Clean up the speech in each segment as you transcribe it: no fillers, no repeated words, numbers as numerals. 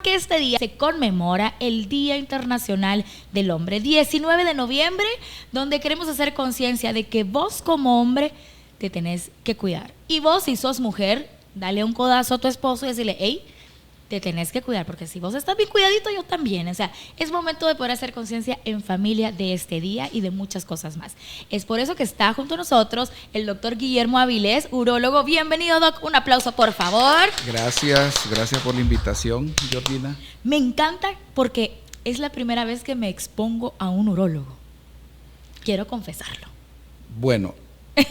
Que este día se conmemora el Día Internacional del Hombre, 19 de noviembre, donde queremos hacer conciencia de que vos como hombre te tenés que cuidar. Y vos, si sos mujer, dale un codazo a tu esposo y decirle, hey, te tenés que cuidar, porque si vos estás bien cuidadito, yo también. O sea, es momento de poder hacer conciencia en familia de este día y de muchas cosas más. Es por eso que está junto a nosotros el doctor Guillermo Avilés, urólogo. Bienvenido, doc. Un aplauso, por favor. Gracias por la invitación, Georgina. Me encanta porque es la primera vez que me expongo a un urólogo. Quiero confesarlo. Bueno,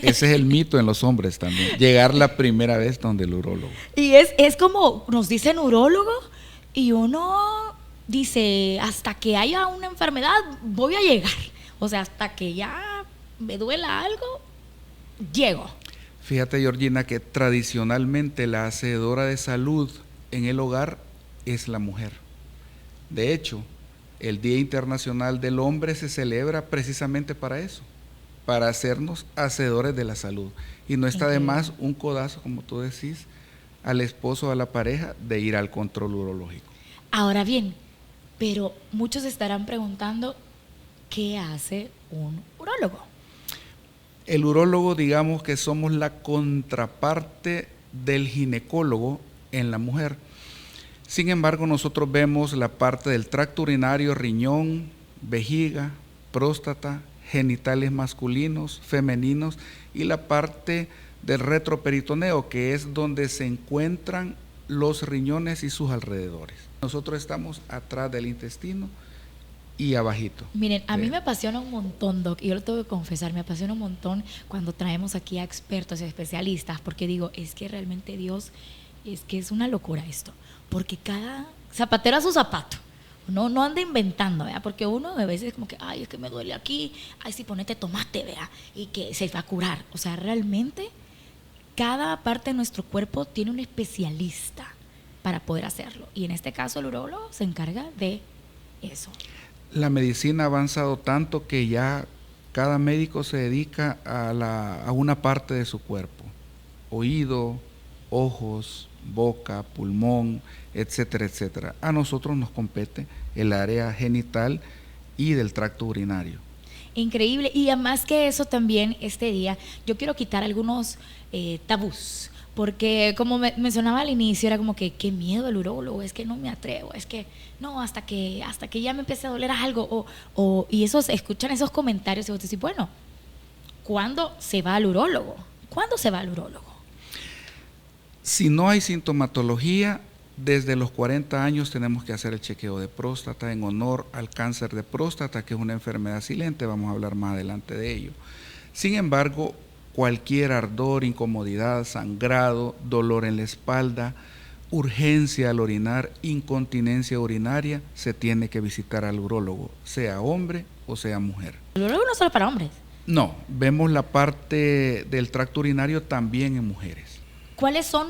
ese es el mito en los hombres también, llegar la primera vez donde el urólogo. Y es como nos dicen urólogo y uno dice, hasta que haya una enfermedad voy a llegar. O sea, hasta que ya me duela algo, llego. Fíjate, Georgina, que tradicionalmente la hacedora de salud en el hogar es la mujer. De hecho, el Día Internacional del Hombre se celebra precisamente para eso, para hacernos hacedores de la salud. Y no está de más un codazo, como tú decís, al esposo o a la pareja de ir al control urológico. Ahora bien, pero muchos estarán preguntando, ¿qué hace un urólogo? El urólogo, digamos que somos la contraparte del ginecólogo en la mujer. Sin embargo, nosotros vemos la parte del tracto urinario, riñón, vejiga, próstata, genitales masculinos, femeninos y la parte del retroperitoneo, que es donde se encuentran los riñones y sus alrededores. Nosotros estamos atrás del intestino y abajito. Miren, a mí me apasiona un montón, doc, y yo lo tengo que confesar, me apasiona un montón cuando traemos aquí a expertos y especialistas, porque digo, es que realmente Dios, es que es una locura esto, porque cada zapatero a su zapato. No anda inventando, ¿vea? Porque uno a veces como que, ay, es que me duele aquí, ay, sí, ponete tomate, ¿vea? Y que se va a curar. O sea, realmente cada parte de nuestro cuerpo tiene un especialista para poder hacerlo. Y en este caso el urólogo se encarga de eso. La medicina ha avanzado tanto que ya cada médico se dedica a una parte de su cuerpo. Oído, ojos, boca, pulmón, etcétera, etcétera. A nosotros nos compete el área genital y del tracto urinario. Increíble. Y además que eso también este día, yo quiero quitar algunos tabús, porque como mencionaba al inicio, era como que qué miedo el urólogo, es que no me atrevo, es que no, hasta que ya me empiece a doler algo, y escuchan esos comentarios y vos decís, bueno, ¿cuándo se va al urólogo? ¿Cuándo se va al urólogo? Si no hay sintomatología, desde los 40 años tenemos que hacer el chequeo de próstata en honor al cáncer de próstata, que es una enfermedad silente, vamos a hablar más adelante de ello. Sin embargo, cualquier ardor, incomodidad, sangrado, dolor en la espalda, urgencia al orinar, incontinencia urinaria, se tiene que visitar al urólogo, sea hombre o sea mujer. ¿El urólogo no es solo para hombres? No, vemos la parte del tracto urinario también en mujeres. ¿Cuáles son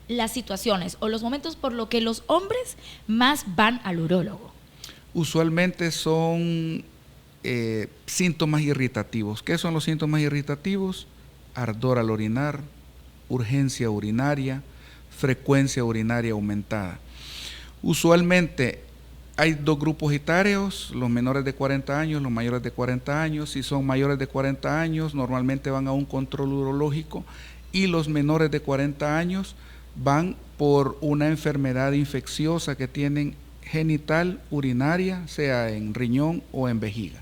las situaciones o los momentos por los que los hombres más van al urólogo? Usualmente son síntomas irritativos. ¿Qué son los síntomas irritativos? Ardor al orinar, urgencia urinaria, frecuencia urinaria aumentada. Usualmente hay dos grupos etarios, los menores de 40 años, los mayores de 40 años. Si son mayores de 40 años, normalmente van a un control urológico, y los menores de 40 años van por una enfermedad infecciosa que tienen genital, urinaria, sea en riñón o en vejiga.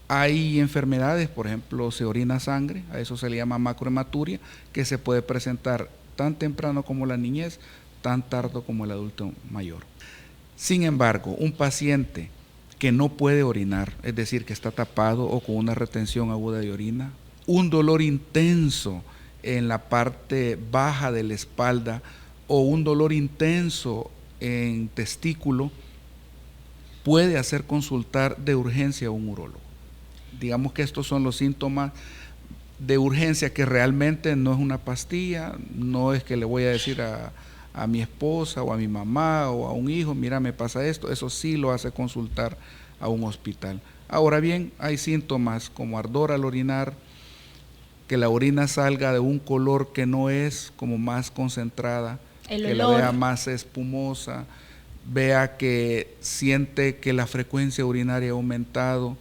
Hay enfermedades, por ejemplo, se orina sangre, a eso se le llama macrohematuria, que se puede presentar tan temprano como la niñez, tan tarde como el adulto mayor. Sin embargo, un paciente que no puede orinar, es decir, que está tapado o con una retención aguda de orina, un dolor intenso en la parte baja de la espalda o un dolor intenso en testículo, puede hacer consultar de urgencia a un urólogo. Digamos que estos son los síntomas de urgencia, que realmente no es una pastilla, no es que le voy a decir a mi esposa o a mi mamá o a un hijo, mira, me pasa esto, eso sí lo hace consultar a un hospital. Ahora bien, hay síntomas como ardor al orinar, que la orina salga de un color que no es, como más concentrada, que la vea más espumosa, vea que siente que la frecuencia urinaria ha aumentado,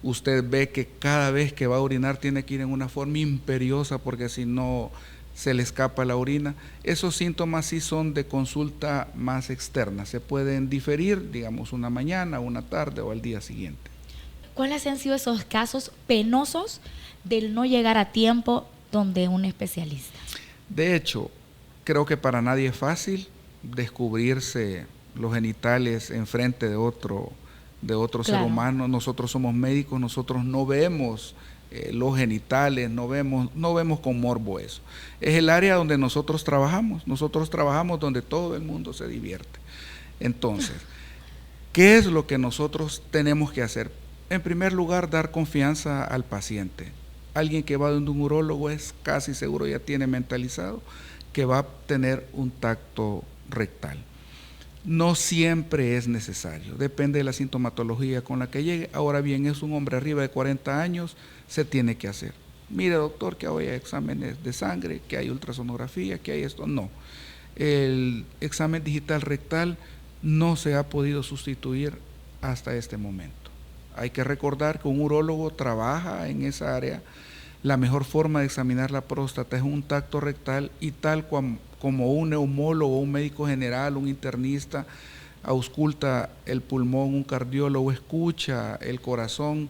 usted ve que cada vez que va a orinar tiene que ir en una forma imperiosa porque si no se le escapa la orina, esos síntomas sí son de consulta más externa, se pueden diferir, digamos, una mañana, una tarde o al día siguiente. ¿Cuáles han sido esos casos penosos del no llegar a tiempo donde un especialista? De hecho, creo que para nadie es fácil descubrirse los genitales enfrente de otro claro. Ser humano. Nosotros somos médicos, nosotros no vemos los genitales, no vemos con morbo eso. Es el área donde nosotros trabajamos donde todo el mundo se divierte. Entonces, ¿qué es lo que nosotros tenemos que hacer? En primer lugar, dar confianza al paciente. Alguien que va donde un urólogo es casi seguro, ya tiene mentalizado que va a tener un tacto rectal. No siempre es necesario, depende de la sintomatología con la que llegue. Ahora bien, es un hombre arriba de 40 años, se tiene que hacer. Mire, doctor, que hoy hay exámenes de sangre, que hay ultrasonografía, que hay esto. No, el examen digital rectal no se ha podido sustituir hasta este momento. Hay que recordar que un urólogo trabaja en esa área. La mejor forma de examinar la próstata es un tacto rectal y tal como un neumólogo, un médico general, un internista ausculta el pulmón, un cardiólogo escucha el corazón,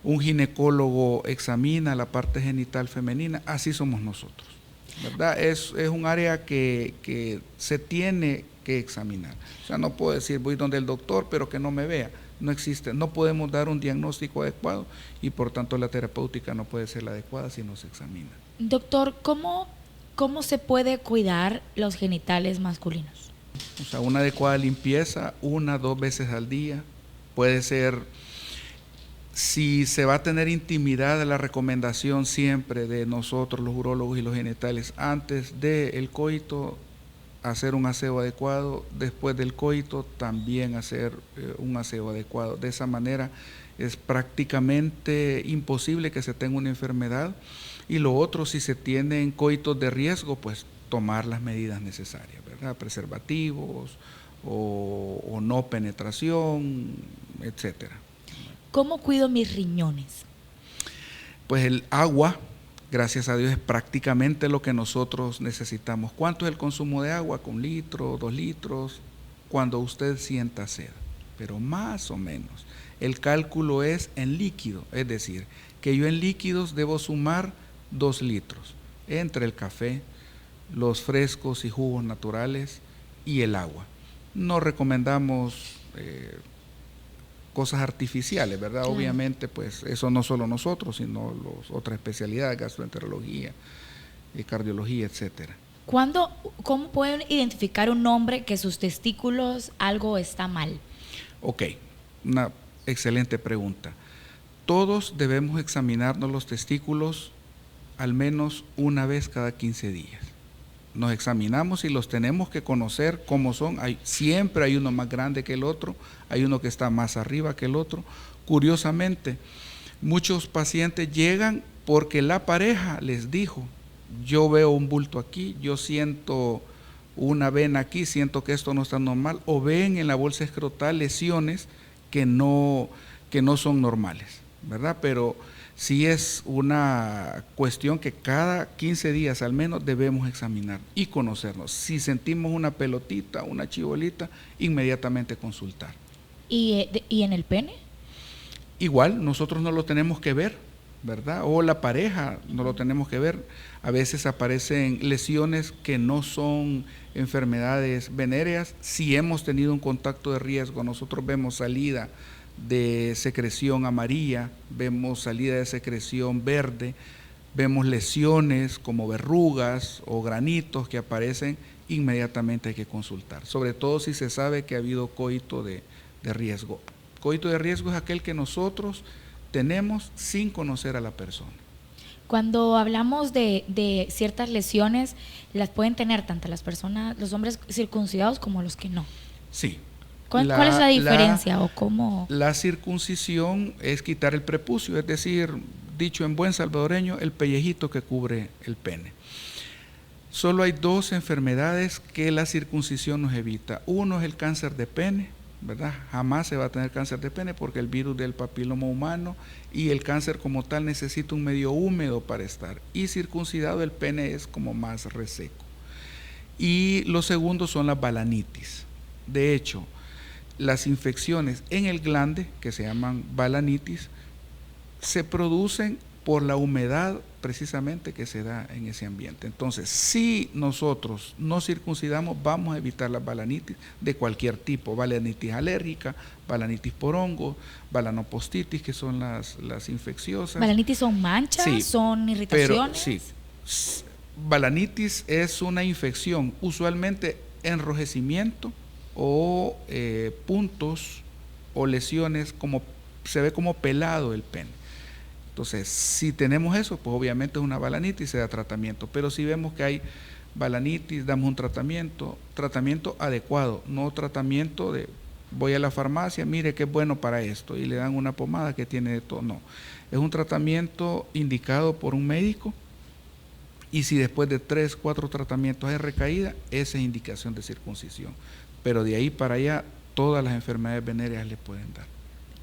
un ginecólogo examina la parte genital femenina, así somos nosotros, ¿verdad? Es un área que se tiene que examinar. O sea, no puedo decir voy donde el doctor pero que no me vea. No existe, no podemos dar un diagnóstico adecuado y por tanto la terapéutica no puede ser la adecuada si no se examina. Doctor, ¿cómo se puede cuidar los genitales masculinos? O sea, una adecuada limpieza 1-2 veces al día. Puede ser, si se va a tener intimidad, la recomendación siempre de nosotros los urólogos y los genitales antes del coito, hacer un aseo adecuado, después del coito también hacer un aseo adecuado. De esa manera es prácticamente imposible que se tenga una enfermedad. Y lo otro, si se tienen coitos de riesgo, pues tomar las medidas necesarias, ¿verdad? Preservativos o no penetración, etcétera. ¿Cómo cuido mis riñones? Pues el agua, gracias a Dios, es prácticamente lo que nosotros necesitamos. ¿Cuánto es el consumo de agua? Con 1 litro, 2 litros, cuando usted sienta sed, pero más o menos. El cálculo es en líquido, es decir, que yo en líquidos debo sumar 2 litros, entre el café, los frescos y jugos naturales y el agua. No recomendamos cosas artificiales, ¿verdad? Claro. Obviamente, pues eso no solo nosotros, sino otras especialidades, gastroenterología, cardiología, etcétera. ¿Cómo pueden identificar un hombre que sus testículos algo está mal? Ok, una excelente pregunta. Todos debemos examinarnos los testículos al menos una vez cada 15 días. Nos examinamos y los tenemos que conocer cómo son. Siempre hay uno más grande que el otro, hay uno que está más arriba que el otro. Curiosamente, muchos pacientes llegan porque la pareja les dijo, yo veo un bulto aquí, yo siento una vena aquí, siento que esto no está normal, o ven en la bolsa escrotal lesiones que no son normales, ¿verdad? Pero sí es una cuestión que cada 15 días al menos debemos examinar y conocernos. Si sentimos una pelotita, una chibolita, inmediatamente consultar. ¿Y en el pene? Igual, nosotros no lo tenemos que ver, ¿verdad? O la pareja no lo tenemos que ver. A veces aparecen lesiones que no son enfermedades venéreas. Si hemos tenido un contacto de riesgo, nosotros vemos salida de secreción amarilla, vemos salida de secreción verde, vemos lesiones como verrugas o granitos que aparecen, inmediatamente hay que consultar, sobre todo si se sabe que ha habido coito de riesgo. Coito de riesgo es aquel que nosotros tenemos sin conocer a la persona. Cuando hablamos de ciertas lesiones, las pueden tener tanto las personas, los hombres circuncidados como los que no. Sí. ¿Cuál es la diferencia o cómo? La circuncisión es quitar el prepucio, es decir, dicho en buen salvadoreño, el pellejito que cubre el pene. Solo hay dos enfermedades que la circuncisión nos evita. Uno es el cáncer de pene, ¿verdad? Jamás se va a tener cáncer de pene porque el virus del papiloma humano y el cáncer como tal necesita un medio húmedo para estar. Y circuncidado el pene es como más reseco. Y lo segundo son las balanitis. De hecho, las infecciones en el glande, que se llaman balanitis, se producen por la humedad precisamente que se da en ese ambiente. Entonces, si nosotros no circuncidamos, vamos a evitar las balanitis de cualquier tipo, balanitis alérgica, balanitis por hongo, balanopostitis, que son las infecciosas. ¿Balanitis son manchas? Sí, ¿Son irritaciones? Pero, sí, balanitis es una infección, usualmente enrojecimiento o puntos o lesiones, como se ve como pelado el pene. Entonces, si tenemos eso, pues obviamente es una balanitis y se da tratamiento. Pero si vemos que hay balanitis, damos un tratamiento adecuado, no tratamiento de voy a la farmacia, mire qué es bueno para esto, y le dan una pomada que tiene de todo. No, es un tratamiento indicado por un médico, y si después de 3, 4 tratamientos hay recaída, esa es indicación de circuncisión. Pero de ahí para allá, todas las enfermedades venéreas le pueden dar.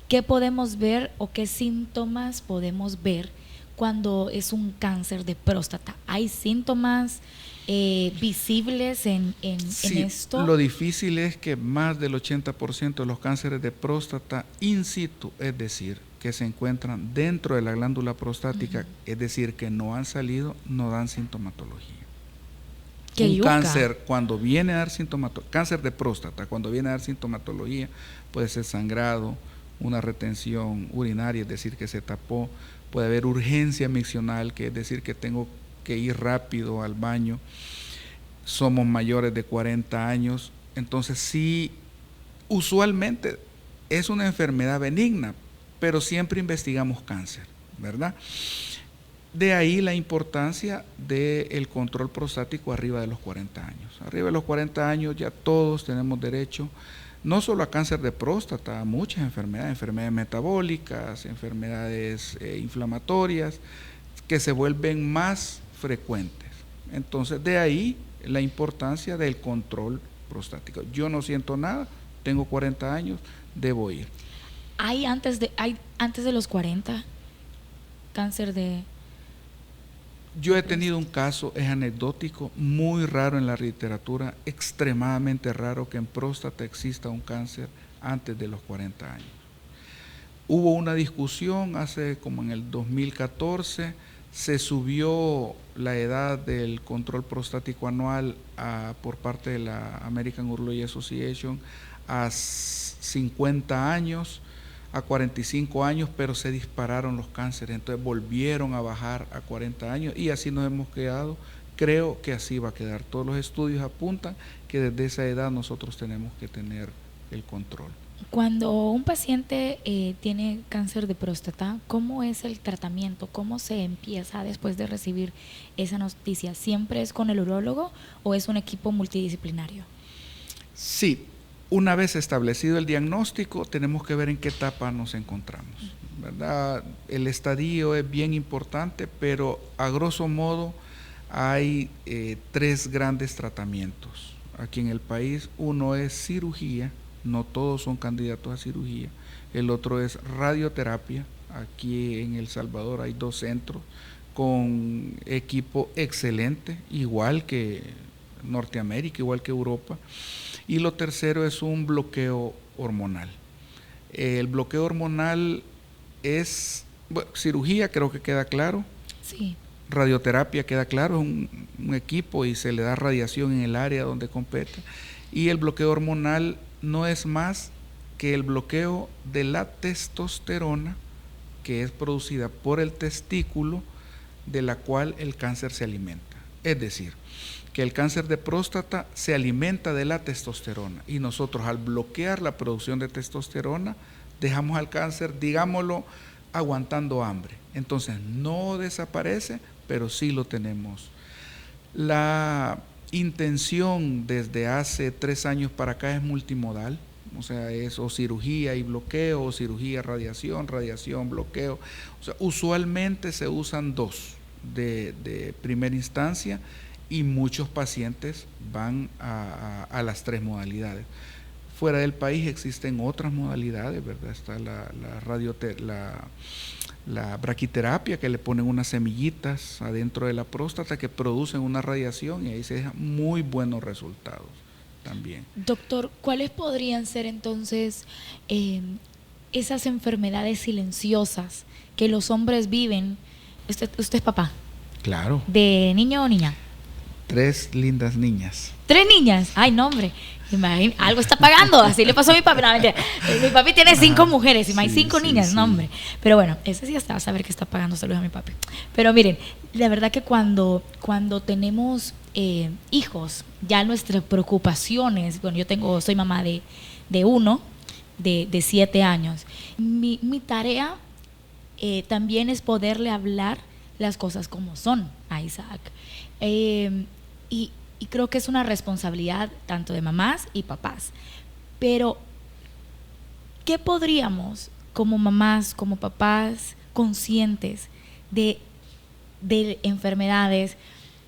¿Qué podemos ver o qué síntomas podemos ver cuando es un cáncer de próstata? ¿Hay síntomas visibles en esto? Lo difícil es que más del 80% de los cánceres de próstata in situ, es decir, que se encuentran dentro de la glándula prostática, es decir, que no han salido, no dan sintomatología. Un cáncer, cuando viene a dar sintomatología, cáncer de próstata, cuando viene a dar sintomatología, puede ser sangrado, una retención urinaria, es decir, que se tapó, puede haber urgencia miccional, que es decir, que tengo que ir rápido al baño, somos mayores de 40 años, entonces sí, usualmente es una enfermedad benigna, pero siempre investigamos cáncer, ¿verdad? De ahí la importancia del control prostático arriba de los 40 años. Arriba de los 40 años ya todos tenemos derecho no solo a cáncer de próstata, a muchas enfermedades metabólicas, enfermedades inflamatorias, que se vuelven más frecuentes. Entonces, de ahí la importancia del control prostático. Yo no siento nada, tengo 40 años, debo ir. ¿Hay antes de los 40 cáncer de...? Yo he tenido un caso, es anecdótico, muy raro en la literatura, extremadamente raro que en próstata exista un cáncer antes de los 40 años. Hubo una discusión hace como en el 2014, se subió la edad del control prostático anual por parte de la American Urology Association a 50 años, a 45 años, pero se dispararon los cánceres, entonces volvieron a bajar a 40 años y así nos hemos quedado. Creo que así va a quedar. Todos los estudios apuntan que desde esa edad nosotros tenemos que tener el control. Cuando un paciente tiene cáncer de próstata, ¿cómo es el tratamiento? ¿Cómo se empieza después de recibir esa noticia? ¿Siempre es con el urólogo o es un equipo multidisciplinario? Sí. Una vez establecido el diagnóstico, tenemos que ver en qué etapa nos encontramos, ¿verdad? El estadio es bien importante, pero a grosso modo hay 3 grandes tratamientos aquí en el país. Uno es cirugía, no todos son candidatos a cirugía. El otro es radioterapia. Aquí en El Salvador hay 2 centros con equipo excelente, igual que Norteamérica, igual que Europa. Y lo tercero es un bloqueo hormonal. El bloqueo hormonal es, bueno, cirugía, creo que queda claro. Sí. Radioterapia queda claro, es un equipo y se le da radiación en el área donde compete. Y el bloqueo hormonal no es más que el bloqueo de la testosterona que es producida por el testículo, de la cual el cáncer se alimenta. Es decir, que el cáncer de próstata se alimenta de la testosterona y nosotros al bloquear la producción de testosterona dejamos al cáncer, digámoslo, aguantando hambre. Entonces no desaparece, pero sí lo tenemos. La intención desde hace 3 años para acá es multimodal, o sea, es o cirugía y bloqueo, o cirugía, radiación, bloqueo. O sea, usualmente se usan 2 de primera instancia, y muchos pacientes van a las 3 modalidades. Fuera del país existen otras modalidades, ¿verdad? Está la braquiterapia, que le ponen unas semillitas adentro de la próstata que producen una radiación y ahí se dejan muy buenos resultados también. Doctor, ¿cuáles podrían ser entonces esas enfermedades silenciosas que los hombres viven? Usted es papá. Claro. ¿De niño o niña? 3 lindas niñas. 3 niñas. Ay, no, hombre. Algo está pagando. Así le pasó a mi papi. No, mentira. Mi papi tiene 5 mujeres y más 5 niñas. Sí. No, hombre. Pero bueno, ese sí está a saber que está pagando. Saludos a mi papi. Pero miren, la verdad que cuando tenemos hijos, ya nuestras preocupaciones. Bueno, soy mamá de uno de 7 años. Mi tarea también es poderle hablar las cosas como son a Isaac. Y creo que es una responsabilidad tanto de mamás y papás. Pero, ¿qué podríamos, como mamás, como papás, conscientes de enfermedades,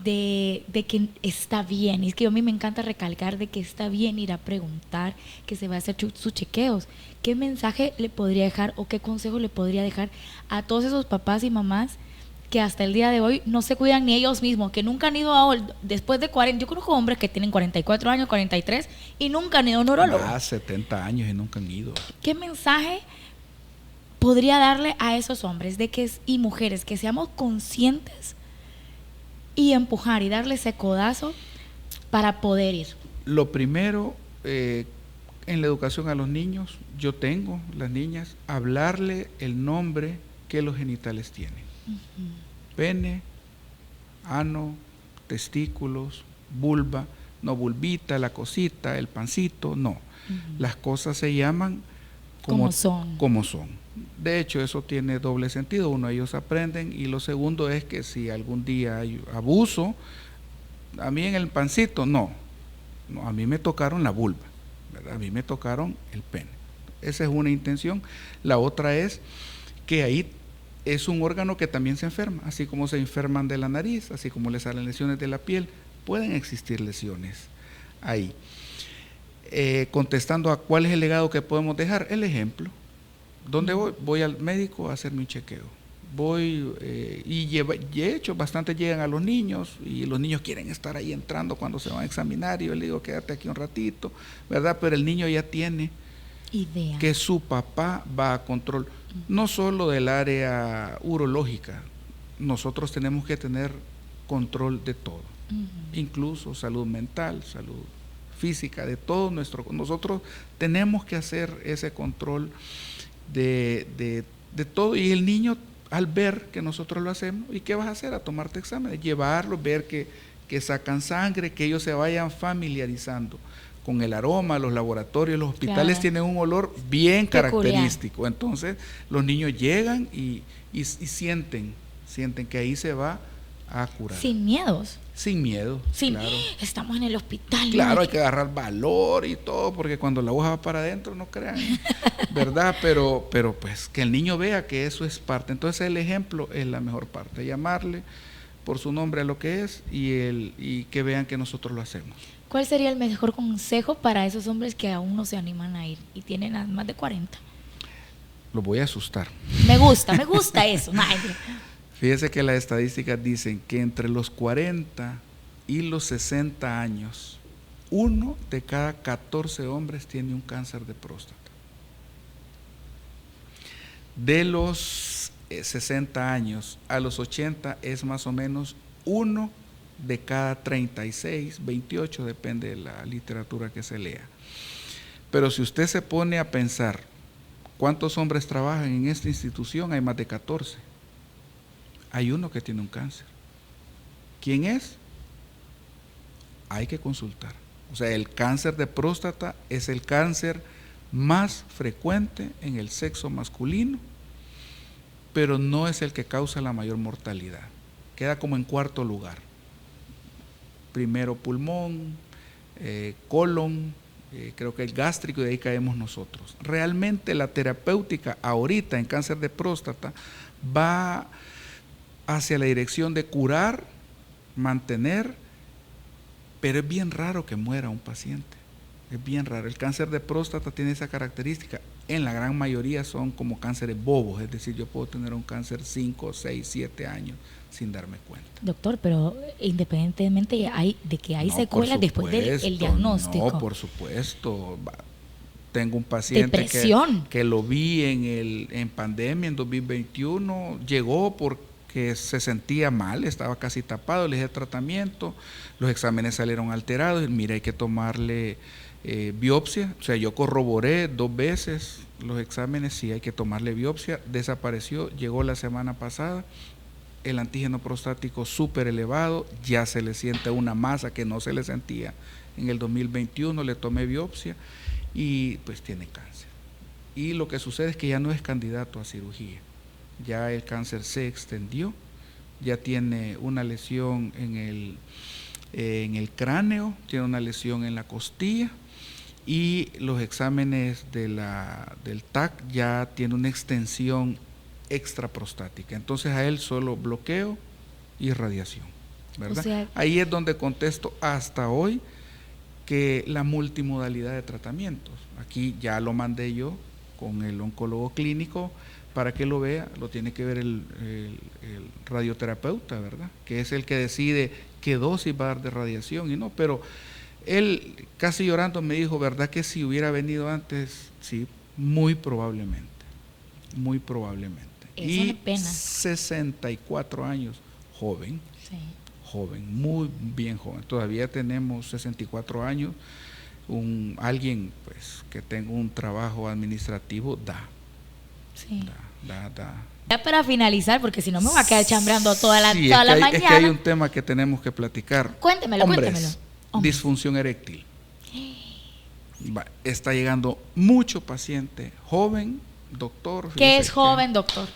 de que está bien? Y es que a mí me encanta recalcar de que está bien ir a preguntar, que se va a hacer sus chequeos. ¿Qué mensaje le podría dejar o qué consejo le podría dejar a todos esos papás y mamás que hasta el día de hoy no se cuidan ni ellos mismos, que nunca han ido después de 40, yo conozco hombres que tienen 44 años, 43 y nunca han ido a un neurólogo? 70 años y nunca han ido. ¿Qué mensaje podría darle a esos hombres y mujeres que seamos conscientes y empujar y darle ese codazo para poder ir? Lo primero, en la educación a los niños, las niñas, hablarle el nombre que los genitales tienen. Pene, ano, testículos, vulva, no vulvita, la cosita, el pancito, no. Las cosas se llaman como son. De hecho, eso tiene doble sentido. Uno, ellos aprenden, y lo segundo es que si algún día hay abuso, a mí en el pancito, no, a mí me tocaron la vulva, ¿verdad? A mí me tocaron el pene. Esa es una intención. La otra es que ahí es un órgano que también se enferma, así como se enferman de la nariz, así como les salen lesiones de la piel, pueden existir lesiones ahí. Contestando a cuál es el legado que podemos dejar, el ejemplo. ¿Dónde voy? Voy al médico a hacerme un chequeo. Y he hecho, bastante llegan a los niños, y los niños quieren estar ahí entrando cuando se van a examinar, y yo le digo, quédate aquí un ratito, ¿verdad? Pero el niño ya tiene idea que su papá va a control, no solo del área urológica, nosotros tenemos que tener control de todo, incluso salud mental, salud física, de todo nosotros tenemos que hacer ese control de todo, y el niño al ver que nosotros lo hacemos, ¿y qué vas a hacer? A tomarte exámenes, llevarlos, ver que sacan sangre, que ellos se vayan familiarizando con el aroma. Los laboratorios, los hospitales tienen un olor bien característico. Entonces los niños llegan y sienten que ahí se va a curar. Sin miedos. Sin miedo, claro. Estamos en el hospital. Claro, hay que agarrar valor y todo, porque cuando la aguja va para adentro, no crean, ¿verdad? Pero pues que el niño vea que eso es parte. Entonces el ejemplo es la mejor parte, llamarle por su nombre a lo que es, y que vean que nosotros lo hacemos. ¿Cuál sería el mejor consejo para esos hombres que aún no se animan a ir y tienen más de 40? Los voy a asustar. Me gusta eso. Fíjese que las estadísticas dicen que entre los 40 y los 60 años, 1 de cada 14 hombres tiene un cáncer de próstata. De los 60 años a los 80 es más o menos 1 de cada 36, 28, depende de la literatura que se lea. Pero si usted se pone a pensar cuántos hombres trabajan en esta institución, hay más de 14. Hay uno que tiene un cáncer. ¿Quién es? Hay que consultar. O sea, el cáncer de próstata es el cáncer más frecuente en el sexo masculino, pero no es el que causa la mayor mortalidad. Queda como en cuarto lugar. Primero pulmón, colon, creo que el gástrico, y de ahí caemos nosotros. Realmente la terapéutica ahorita en cáncer de próstata va hacia la dirección de curar, mantener pero es bien raro que muera un paciente. Es bien raro. El cáncer de próstata tiene esa característica. En la gran mayoría son como cánceres bobos, es decir, yo puedo tener un cáncer 5, 6, 7 años sin darme cuenta. Doctor, pero independientemente de que hay secuelas después del diagnóstico. No, por supuesto. Tengo un paciente que lo vi en pandemia, en 2021, llegó porque se sentía mal, estaba casi tapado, le hice tratamiento, los exámenes salieron alterados, y mira, hay que tomarle biopsia, o sea, yo corroboré 2 veces los exámenes, sí hay que tomarle biopsia, desapareció, llegó la semana pasada, el antígeno prostático súper elevado, ya se le siente una masa que no se le sentía en el 2021, le tomé biopsia y pues tiene cáncer. Y lo que sucede es que ya no es candidato a cirugía, ya el cáncer se extendió, ya tiene una lesión en el cráneo, tiene una lesión en la costilla, y los exámenes del TAC ya tiene una extensión extraprostática. Entonces a él solo bloqueo y radiación, ¿verdad? O sea, ahí es donde contesto hasta hoy que la multimodalidad de tratamientos. Aquí ya lo mandé yo con el oncólogo clínico para que lo vea, lo tiene que ver el radioterapeuta, ¿verdad? Que es el que decide qué dosis va a dar de radiación y no, pero él casi llorando me dijo, ¿verdad que si hubiera venido antes? Sí, muy probablemente, muy probablemente. Es y una pena. 64 años, joven, sí. Joven, muy bien joven. Todavía tenemos 64 años, alguien pues que tenga un trabajo administrativo sí. da. Ya para finalizar, porque si no me va a quedar chambreando toda la mañana. Es que hay un tema que tenemos que platicar. Cuéntemelo. Disfunción eréctil. Está llegando mucho paciente joven, doctor. ¿Qué es joven, doctor?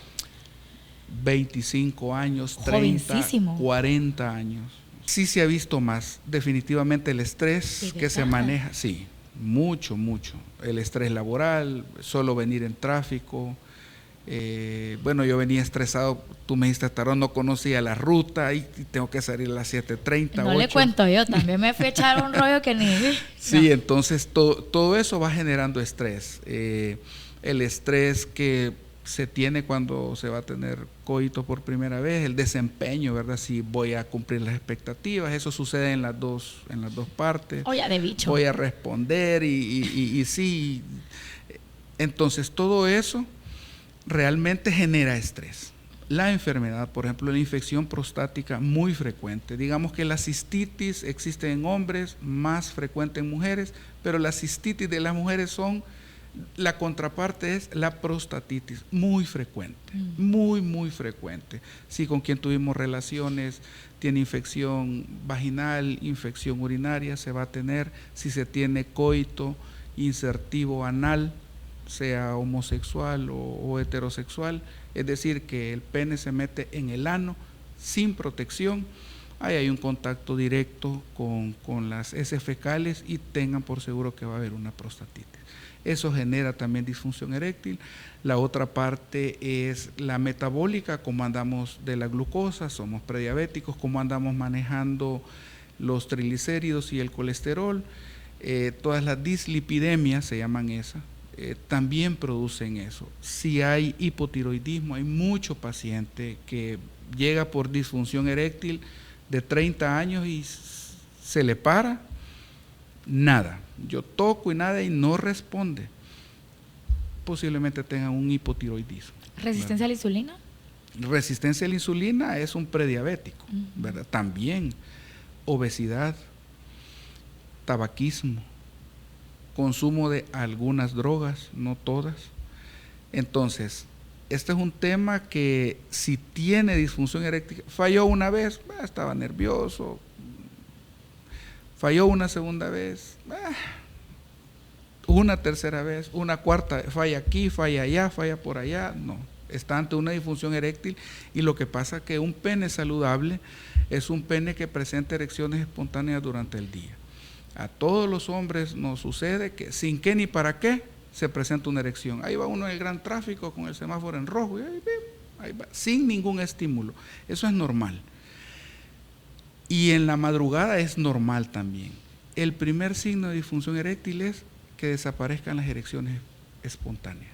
25 años, 30, 40 años. Sí se ha visto más, definitivamente el estrés que se maneja, sí, mucho. El estrés laboral, solo venir en tráfico. Bueno, yo venía estresado, tú me dijiste hasta ahora, no conocía la ruta y tengo que salir a las 7:30. No 8. Le cuento yo, también me fui a echar un rollo que ni... Sí, no. Entonces todo eso va generando estrés. El estrés que se tiene cuando se va a tener coito por primera vez, el desempeño, ¿verdad? Si voy a cumplir las expectativas, eso sucede en las dos partes. Olla de bicho. Voy a responder y sí. Entonces todo eso realmente genera estrés. La enfermedad, por ejemplo, la infección prostática muy frecuente. Digamos que la cistitis existe en hombres, más frecuente en mujeres, pero la cistitis de las mujeres la contraparte es la prostatitis, muy frecuente, muy frecuente. Si con quien tuvimos relaciones tiene infección vaginal, infección urinaria, se va a tener. Si se tiene coito insertivo anal, sea homosexual o heterosexual, es decir, que el pene se mete en el ano sin protección, ahí hay un contacto directo con las heces fecales y tengan por seguro que va a haber una prostatitis. Eso genera también disfunción eréctil. La otra parte es la metabólica, cómo andamos de la glucosa, somos prediabéticos, cómo andamos manejando los triglicéridos y el colesterol. Todas las dislipidemias, se llaman esas, también producen eso. Si hay hipotiroidismo, hay mucho paciente que llega por disfunción eréctil de 30 años y se le para, nada. Yo toco y nada y no responde. Posiblemente tengan un hipotiroidismo. ¿Resistencia a la insulina? Resistencia a la insulina es un prediabético, ¿verdad? También obesidad, tabaquismo, consumo de algunas drogas, no todas. Entonces, este es un tema que si tiene disfunción eréctil, falló una vez, estaba nervioso, falló una segunda vez, una tercera vez, una cuarta, falla aquí, falla allá, falla por allá, no. Está ante una disfunción eréctil y lo que pasa es que un pene saludable es un pene que presenta erecciones espontáneas durante el día. A todos los hombres nos sucede que sin qué ni para qué se presenta una erección. Ahí va uno en el gran tráfico con el semáforo en rojo y ahí va, sin ningún estímulo. Eso es normal. Y en la madrugada es normal también. El primer signo de disfunción eréctil es que desaparezcan las erecciones espontáneas.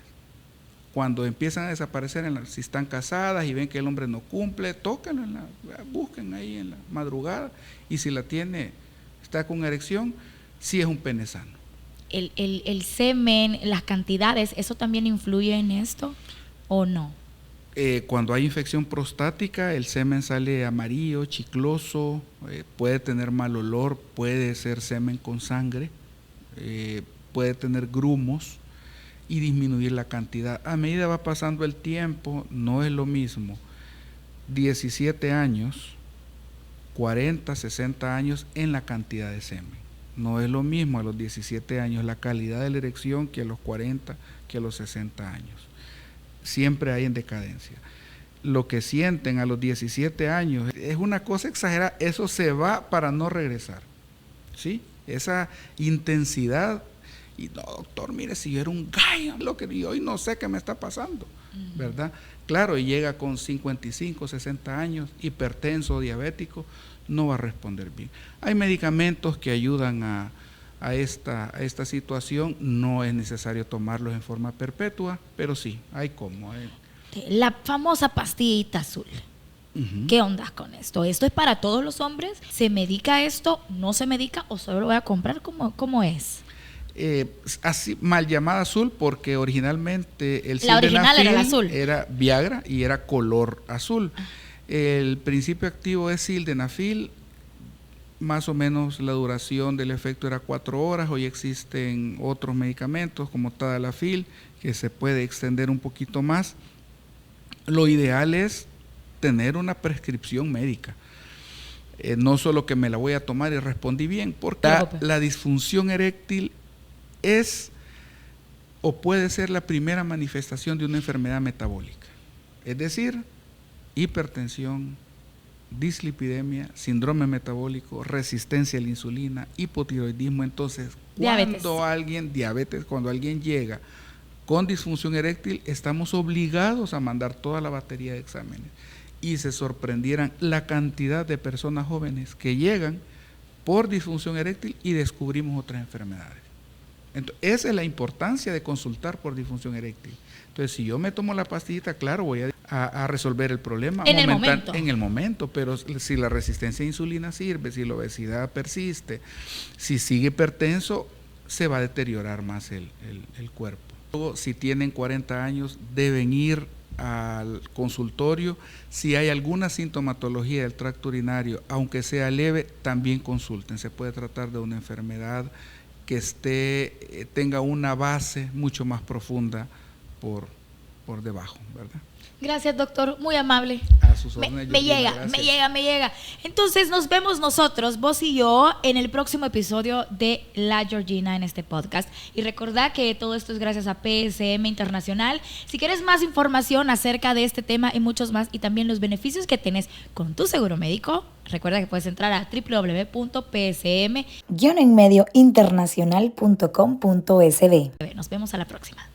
Cuando empiezan a desaparecer, si están casadas y ven que el hombre no cumple, tóquenlo, busquen ahí en la madrugada, y si la tiene, está con erección, sí es un pene sano. El semen, las cantidades, ¿eso también influye en esto o no? Cuando hay infección prostática, el semen sale amarillo, chicloso, puede tener mal olor, puede ser semen con sangre, puede tener grumos y disminuir la cantidad. A medida va pasando el tiempo, no es lo mismo 17 años, 40, 60 años en la cantidad de semen. No es lo mismo a los 17 años la calidad de la erección que a los 40, que a los 60 años. Siempre hay en decadencia. Lo que sienten a los 17 años es una cosa exagerada, eso se va para no regresar, ¿sí? Esa intensidad, y no, doctor, mire, si yo era un gallo, lo que yo hoy no sé qué me está pasando, ¿verdad? Claro, y llega con 55, 60 años, hipertenso, diabético, no va a responder bien. Hay medicamentos que ayudan a esta situación, no es necesario tomarlos en forma perpetua, pero sí, hay como. La famosa pastillita azul. ¿Qué onda con esto? ¿Esto es para todos los hombres? ¿Se medica esto? ¿No se medica? ¿O solo lo voy a comprar? ¿Cómo es? Así, mal llamada azul, porque originalmente el la original era el azul. Era Viagra y era color azul. El principio activo es sildenafil. Más o menos la duración del efecto era 4 horas. Hoy existen otros medicamentos como tadalafil que se puede extender un poquito más. Lo ideal es tener una prescripción médica, no solo que me la voy a tomar y respondí bien, porque la disfunción eréctil es o puede ser la primera manifestación de una enfermedad metabólica, es decir, hipertensión, dislipidemia, síndrome metabólico, resistencia a la insulina, hipotiroidismo. Entonces, cuando alguien llega con disfunción eréctil, estamos obligados a mandar toda la batería de exámenes, y se sorprendieran la cantidad de personas jóvenes que llegan por disfunción eréctil y descubrimos otras enfermedades. Entonces, esa es la importancia de consultar por disfunción eréctil. Entonces, si yo me tomo la pastillita, claro, voy a resolver el problema en el momento, pero si la resistencia a insulina sirve, si la obesidad persiste, si sigue hipertenso, se va a deteriorar más el cuerpo. Luego, si tienen 40 años, deben ir al consultorio. Si hay alguna sintomatología del tracto urinario, aunque sea leve, también consulten. Se puede tratar de una enfermedad que tenga una base mucho más profunda por debajo, ¿verdad? Gracias, doctor, muy amable. A sus órdenes, me llega. Entonces nos vemos nosotros, vos y yo, en el próximo episodio de La Georgina en este podcast. Y recordá que todo esto es gracias a PSM Internacional. Si quieres más información acerca de este tema y muchos más, y también los beneficios que tenés con tu seguro médico, recuerda que puedes entrar a www.psm-internacional.com.sb. Nos vemos a la próxima.